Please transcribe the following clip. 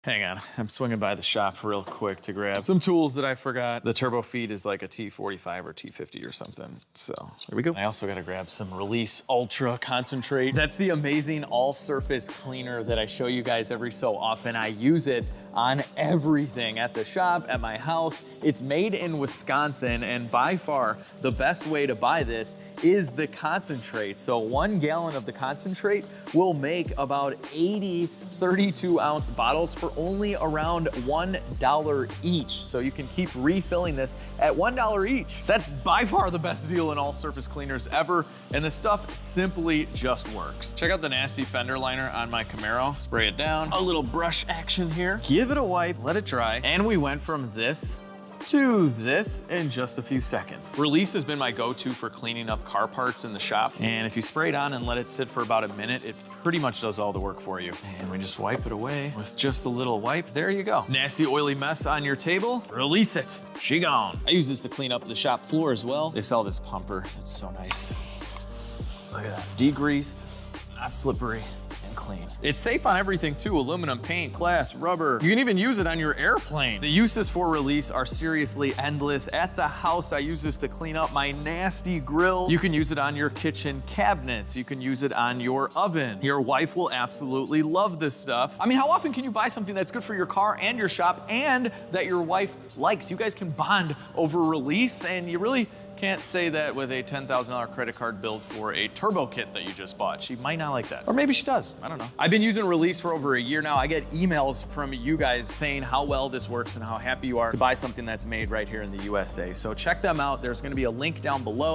Hang on, I'm swinging by the shop real quick to grab some tools that I forgot. The turbo feed is like a T45 or T50 or something. So here we go. I also gotta grab some Release Ultra concentrate. That's the amazing all surface cleaner that I show you guys every so often. I use it on everything at the shop, at my house. It's made in Wisconsin, and by far the best way to buy this is the concentrate. So 1 gallon of the concentrate will make about 80 32-ounce bottles for only around $1 each. So you can keep refilling this at $1 each. That's by far the best deal in all surface cleaners ever, and the stuff simply just works. Check out the nasty fender liner on my Camaro. Spray it down, a little brush action here. Give it a wipe, let it dry, and we went from this to this in just a few seconds. Release has been my go-to for cleaning up car parts in the shop. And if you spray it on and let it sit for about a minute, it pretty much does all the work for you. And we just wipe it away with just a little wipe. There you go. Nasty oily mess on your table, release it. She gone. I use this to clean up the shop floor as well. They sell this pumper. It's so nice. Look at that. Degreased, not slippery, and clean. It's safe on everything too. Aluminum, paint, glass, rubber. You can even use it on your airplane. The uses for Release are seriously endless. At the house, I use this to clean up my nasty grill. You can use it on your kitchen cabinets. You can use it on your oven. Your wife will absolutely love this stuff. I mean, how often can you buy something that's good for your car and your shop and that your wife likes? You guys can bond over Release, and you really can't say that with a $10,000 credit card bill for a turbo kit that you just bought. She might not like that. Or maybe she does, I don't know. I've been using Release for over a year now. I get emails from you guys saying how well this works and how happy you are to buy something that's made right here in the USA. So check them out. There's gonna be a link down below.